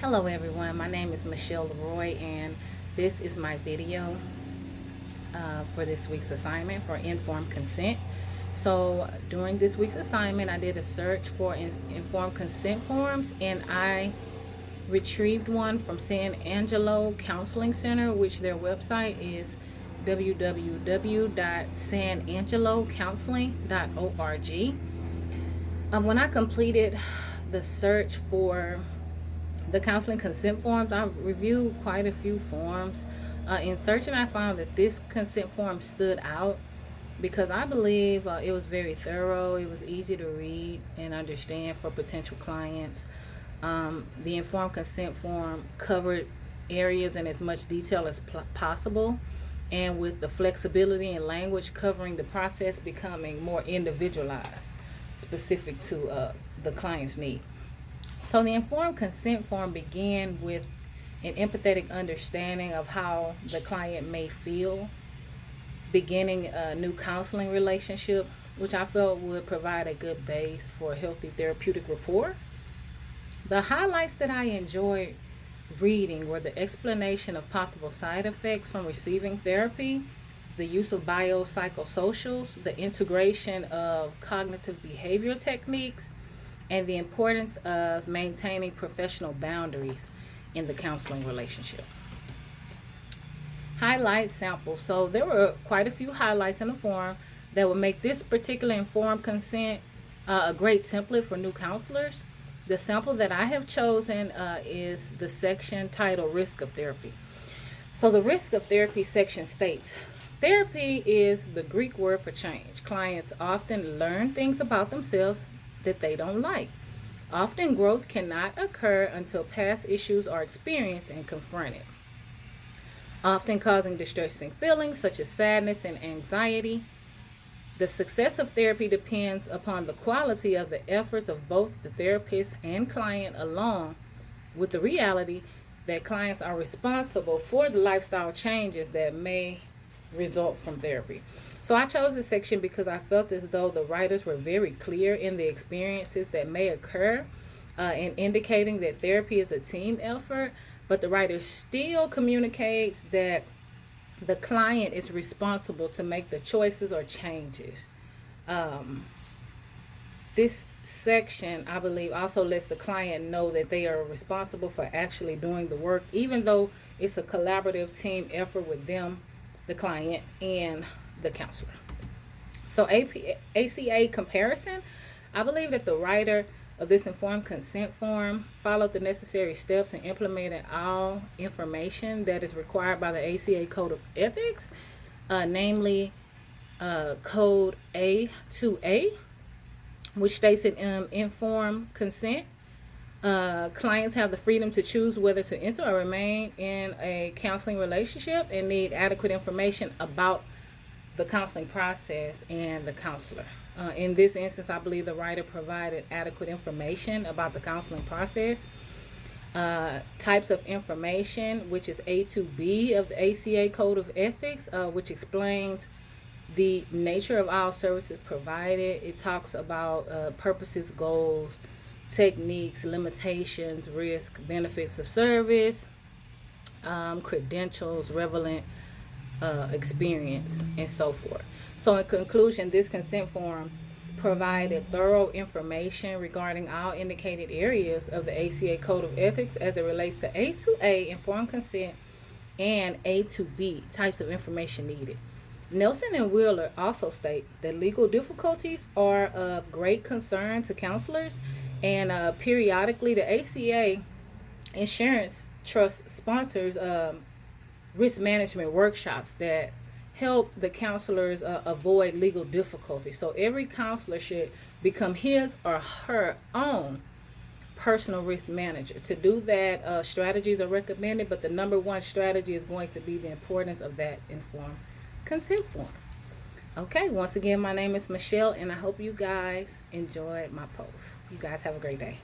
Hello everyone, my name is Michelle Leroy and this is my video for this week's assignment for informed consent. So during this week's assignment I did a search for informed consent forms and I retrieved one from San Angelo Counseling Center, which their website is www.sanangelocounseling.org. When I completed the search for the counseling consent forms, I reviewed quite a few forms. In searching, I found that this consent form stood out because I believe it was very thorough. It was easy to read and understand for potential clients. The informed consent form covered areas in as much detail as possible, and with the flexibility in language covering the process becoming more individualized, specific to the client's need. So the informed consent form began with an empathetic understanding of how the client may feel beginning a new counseling relationship, which I felt would provide a good base for a healthy therapeutic rapport. The highlights that I enjoyed reading were the explanation of possible side effects from receiving therapy, the use of biopsychosocials, the integration of cognitive behavior techniques, and the importance of maintaining professional boundaries in the counseling relationship. Highlight sample. So there were quite a few highlights in the form that would make this particular informed consent a great template for new counselors. The sample that I have chosen is the section titled Risk of Therapy. So the Risk of Therapy section states, therapy is the Greek word for change. Clients often learn things about themselves that they don't like. Often growth cannot occur until past issues are experienced and confronted, often causing distressing feelings such as sadness and anxiety. The success of therapy depends upon the quality of the efforts of both the therapist and client, along with the reality that clients are responsible for the lifestyle changes that may result from therapy. So I chose this section because I felt as though the writers were very clear in the experiences that may occur in indicating that therapy is a team effort, but the writer still communicates that the client is responsible to make the choices or changes. This section, I believe, also lets the client know that they are responsible for actually doing the work, even though it's a collaborative team effort with them, the client, and the counselor. So ACA comparison, I believe that the writer of this informed consent form followed the necessary steps and implemented all information that is required by the ACA Code of Ethics, namely Code A2A, which states that informed consent, clients have the freedom to choose whether to enter or remain in a counseling relationship and need adequate information about the counseling process and the counselor. In this instance, I believe the writer provided adequate information about the counseling process. Types of information, which is A2B of the ACA Code of Ethics, which explains the nature of all services provided. It talks about purposes, goals, techniques, limitations, risk, benefits of service, credentials, relevant experience, and so forth. So in conclusion, this consent form provided thorough information regarding all indicated areas of the ACA Code of Ethics as it relates to A2A, informed consent, and A2B, types of information needed. Nelson and Wheeler also state that legal difficulties are of great concern to counselors, and periodically the ACA Insurance Trust sponsors risk management workshops that help the counselors avoid legal difficulties. So every counselor should become his or her own personal risk manager. To do that, strategies are recommended, but the number one strategy is going to be the importance of that informed consent form. Okay, once again, my name is Michelle, and I hope you guys enjoyed my post. You guys have a great day.